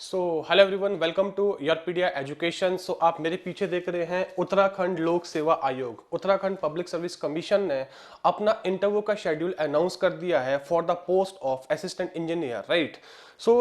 So hello everyone, welcome to Yourpedia education. आप मेरे पीछे देख रहे हैं उत्तराखंड लोक सेवा आयोग, उत्तराखंड पब्लिक सर्विस कमीशन ने अपना इंटरव्यू का शेड्यूल अनाउंस कर दिया है for the post of assistant engineer, right.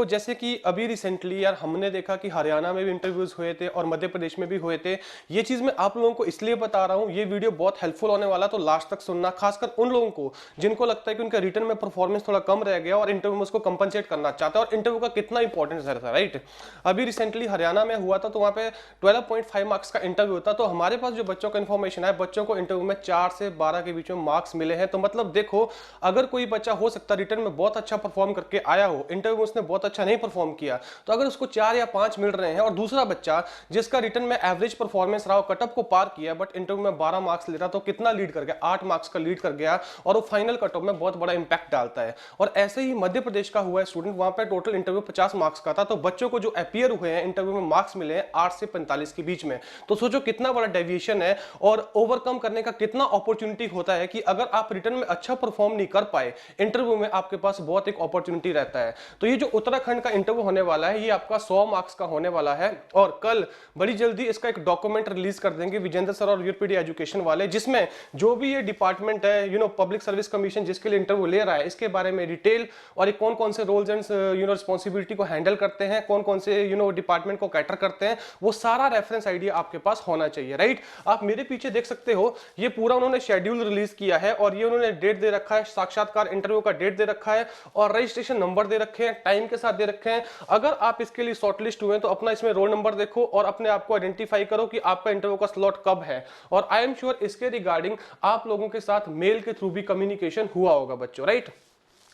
जैसे कि अभी रिसेंटली यार हमने देखा कि हरियाणा में भी इंटरव्यूज हुए थे और मध्य प्रदेश में भी हुए थे। ये चीज मैं आप लोगों को इसलिए बता रहा हूँ, ये वीडियो बहुत हेल्पफुल होने वाला, तो लास्ट तक सुनना, खासकर उन लोगों को जिनको लगता है कि उनका रिटर्न में परफॉर्मेंस थोड़ा कम रह गया और इंटरव्यू में उसको कंपनसेट करना चाहता है और इंटरव्यू का कितना इंपॉर्टेंस रहता है, राइट। अभी रिसेंटली हरियाणा में हुआ था, तो वहां पे 12.5 मार्क्स का इंटरव्यू था। तो हमारे पास जो बच्चों का इन्फॉर्मेशन है, बच्चों को इंटरव्यू में 4 से 12 के बीच में मार्क्स मिले हैं। तो मतलब देखो, अगर कोई बच्चा हो सकता है रिटर्न में बहुत अच्छा परफॉर्म करके आया हो, इंटरव्यू में उसने बहुत अच्छा नहीं परफॉर्म किया, तो अगर उसको 4 या 5 मिल रहे हैं और दूसरा बच्चा जिसका रिटर्न में एवरेज परफॉर्मेंस रहा, कटअप को पार किया बट इंटरव्यू में 12 मार्क्स ले रहा, तो कितना लीड कर गया? 8 मार्क्स का लीड कर गया और वो फाइनल कटअप में बहुत बड़ा इंपैक्ट डालता है। और ऐसे ही मध्य प्रदेश का हुआ है स्टूडेंट, वहां पे टोटल इंटरव्यू 50 मार्क्स का था, तो बच्चों को जो अपीयर हुए हैं इंटरव्यू में मार्क्स मिले हैं 8 से 45 के बीच में। तो सोचो कितना बड़ा डेविएशन है और ओवरकम करने का कितना अपॉर्चुनिटी होता है कि अगर आप रिटर्न में अच्छा परफॉर्म नहीं कर पाए, इंटरव्यू में आपके पास बहुत एक अपॉर्चुनिटी रहता है। तो ये जो उत्तराखंड का इंटरव्यू होने वाला है, ये आपका 100 मार्क्स का होने वाला है और कल बड़ी जल्दी इसका एक डॉक्यूमेंट रिलीज कर देंगे विजेंद्र सर और यूपीडी एजुकेशन वाले, जिसमें जो भी ये डिपार्टमेंट है, पब्लिक सर्विस कमीशन जिसके लिए इंटरव्यू ले रहा है, इसके बारे में डिटेल और कौन कौन से रोल्स एंड रिस्पॉन्सिबिलिटी को हैंडल करते हैं, कौन कौन से डिपार्टमेंट को कैटर करते हैं, वो सारा रेफरेंस आइडिया आपके पास होना चाहिए, राइट। आप मेरे पीछे देख सकते हो, ये पूरा उन्होंने शेड्यूल रिलीज किया है और ये उन्होंने डेट दे रखा है, साक्षात्कार इंटरव्यू का डेट दे रखा है और रजिस्ट्रेशन नंबर दे रखे हैं, टाइम के साथ दे रखे हैं। अगर आप इसके लिए शॉर्टलिस्ट हुए तो अपना इसमें रोल नंबर देखो और अपने आप को आइडेंटिफाई करो कि आपका इंटरव्यू का स्लॉट कब है। और आई एम श्योर इसके रिगार्डिंग आप लोगों के साथ मेल के थ्रू भी कम्युनिकेशन हुआ होगा बच्चों, राइट।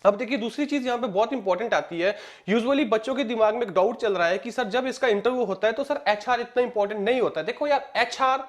अब देखिए, दूसरी चीज यहां पे बहुत इंपॉर्टेंट आती है। यूजुअली बच्चों के दिमाग में एक डाउट चल रहा है कि सर जब इसका इंटरव्यू होता है तो सर एचआर इतना इंपॉर्टेंट नहीं होता है। देखो यार, एचआर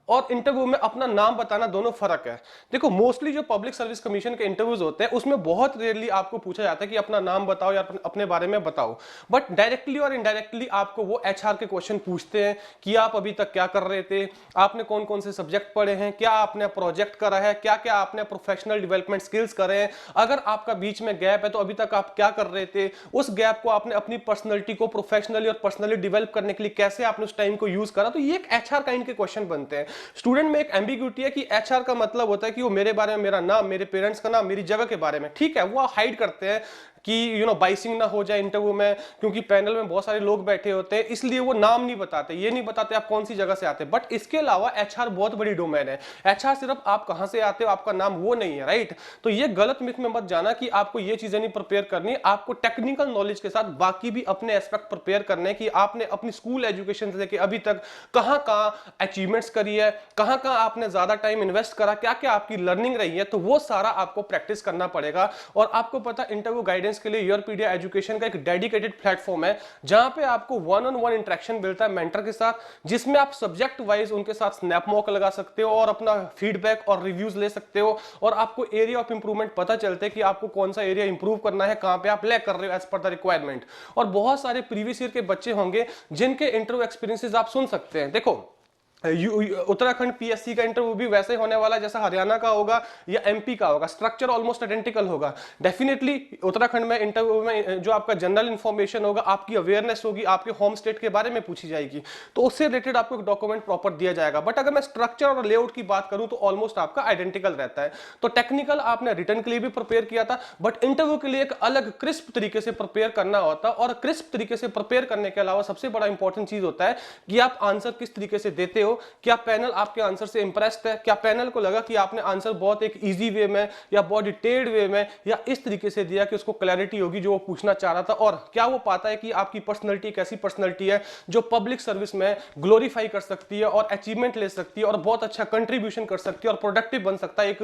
और इंटरव्यू में अपना नाम बताना दोनों फर्क है। देखो, मोस्टली जो पब्लिक सर्विस कमीशन के इंटरव्यूज होते हैं उसमें बहुत रेयरली आपको पूछा जाता है कि अपना नाम बताओ या अपने बारे में बताओ, बट डायरेक्टली और इनडायरेक्टली आपको वो एचआर के क्वेश्चन पूछते हैं कि आप अभी तक क्या कर रहे थे, आपने कौन कौन से सब्जेक्ट पढ़े हैं, क्या आपने प्रोजेक्ट करा है, क्या क्या आपने प्रोफेशनल डेवलपमेंट स्किल्स करे हैं, अगर आपका बीच में गैप है तो अभी तक आप क्या कर रहे थे, उस गैप को आपने अपनी पर्सनैलिटी को प्रोफेशनली और पर्सनली डेवलप करने के लिए कैसे आपने उस टाइम को यूज करा। तो ये एक एचआर काइंड के क्वेश्चन बनते हैं। स्टूडेंट में एक एम्बिग्यूटी है कि एचआर का मतलब होता है कि वो मेरे बारे में, मेरा नाम, मेरे पेरेंट्स का नाम, मेरी जगह के बारे में, ठीक है, वो हाइड करते हैं कि बाइसिंग ना हो जाए इंटरव्यू में, क्योंकि पैनल में बहुत सारे लोग बैठे होते हैं, इसलिए वो नाम नहीं बताते, ये नहीं बताते आप कौन सी जगह से आते हैं। बट इसके अलावा एचआर बहुत बड़ी डोमेन है। एचआर सिर्फ आप कहां से आते हो, आपका नाम, वो नहीं है, राइट। तो ये गलत मिथ में मत जाना कि आपको ये चीजें नहीं प्रिपेयर करनी, आपको टेक्निकल नॉलेज के साथ बाकी भी अपने एस्पेक्ट प्रिपेयर करने की, आपने अपनी स्कूल एजुकेशन से लेकर अभी तक कहां कहां अचीवमेंट्स करी है, कहां कहां आपने ज्यादा टाइम इन्वेस्ट करा, क्या क्या आपकी लर्निंग रही है, तो वो सारा आपको प्रैक्टिस करना पड़ेगा। और आपको पता, इंटरव्यू गाइडेंस के लिए योरपीडिया एजुकेशन का एक डेडिकेटेड प्लेटफॉर्म है जहां पे आपको वन ऑन वन इंटरेक्शन मिलता है मेंटर के साथ, जिसमें आप सब्जेक्ट वाइज उनके साथ स्नैप मॉक लगा सकते हो और अपना फीडबैक और रिव्यूज ले सकते हो और आपको एरिया ऑफ इंप्रूवमेंट पता चलता है कि आपको कौन सा एरिया इंप्रूव करना है, कहां पे आप लैग कर रहे हो एज पर द रिक्वायरमेंट। और बहुत सारे प्रीवियस ईयर के बच्चे होंगे जिनके इंटरव्यू एक्सपीरियंसेस आप सुन सकते हैं। देखो, उत्तराखंड पीएससी का इंटरव्यू भी वैसे होने वाला है जैसा हरियाणा का होगा या एमपी का होगा, स्ट्रक्चर ऑलमोस्ट आइडेंटिकल होगा। डेफिनेटली उत्तराखंड में इंटरव्यू में जो आपका जनरल इंफॉर्मेशन होगा, आपकी अवेयरनेस होगी, आपके होम स्टेट के बारे में पूछी जाएगी, तो उससे रिलेटेड आपको एक डॉक्यूमेंट प्रॉपर दिया जाएगा। बट अगर मैं स्ट्रक्चर और लेआउट की बात करूं तो ऑलमोस्ट आपका आइडेंटिकल रहता है। तो टेक्निकल आपने रिटर्न के लिए भी प्रिपेयर किया था, बट इंटरव्यू के लिए एक अलग क्रिस्प तरीके से प्रिपेयर करना होता। और क्रिस्प तरीके से प्रिपेयर करने के अलावा सबसे बड़ा इंपॉर्टेंट चीज होता है कि आप आंसर किस तरीके से देते हो, क्या पैनल आपके आंसर से इंप्रेस्ड है, क्या पैनल को लगा कि आपने आंसर बहुत एक इजी वे में या बहुत डिटेल्ड वे में या इस तरीके से दिया कि उसको क्लैरिटी होगी जो वो पूछना चाह रहा था, और क्या वो पाता है कि आपकी पर्सनैलिटी कैसी पर्सनैलिटी है जो पब्लिक सर्विस में ग्लोरीफाई कर सकती है और अचीवमेंट ले सकती है और बहुत अच्छा कंट्रीब्यूशन कर सकती है और प्रोडक्टिव बन सकता है एक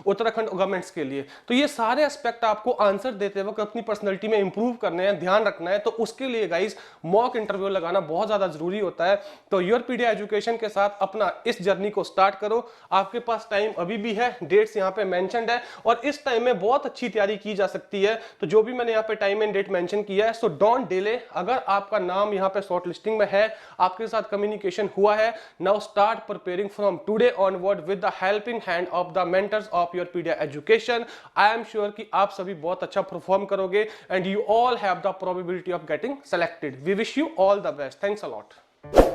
उत्तराखंड गवर्नमेंट्स के लिए। तो ये सारे एस्पेक्ट आपको आंसर देते वक्त अपनी पर्सनैलिटी में इंप्रूव करने हैं, ध्यान रखना है। तो उसके लिए गाइस मॉक इंटरव्यू लगाना बहुत ज्यादा जरूरी होता है। तो योरपीडिया एजुकेशन के साथ अपना इस जर्नी को स्टार्ट करो। आपके पास टाइम अभी भी है, डेट्स यहाँ पे मेंशन्ड है और इस टाइम में बहुत अच्छी तैयारी की जा सकती है। तो जो भी मैंने यहाँ पे टाइम एंड डेट मेंशन किया है, सो डोंट डिले। अगर आपका नाम यहाँ पे शॉर्ट लिस्टिंग में है, आपके साथ कम्युनिकेशन हुआ है, now start preparing from today onward with the helping hand of the mentors of Yourpedia education. I am sure कि आप सभी बहुत अच्छा परफॉर्म करोगे and you all have the probability of getting selected. We wish you all the best. Thanks a lot.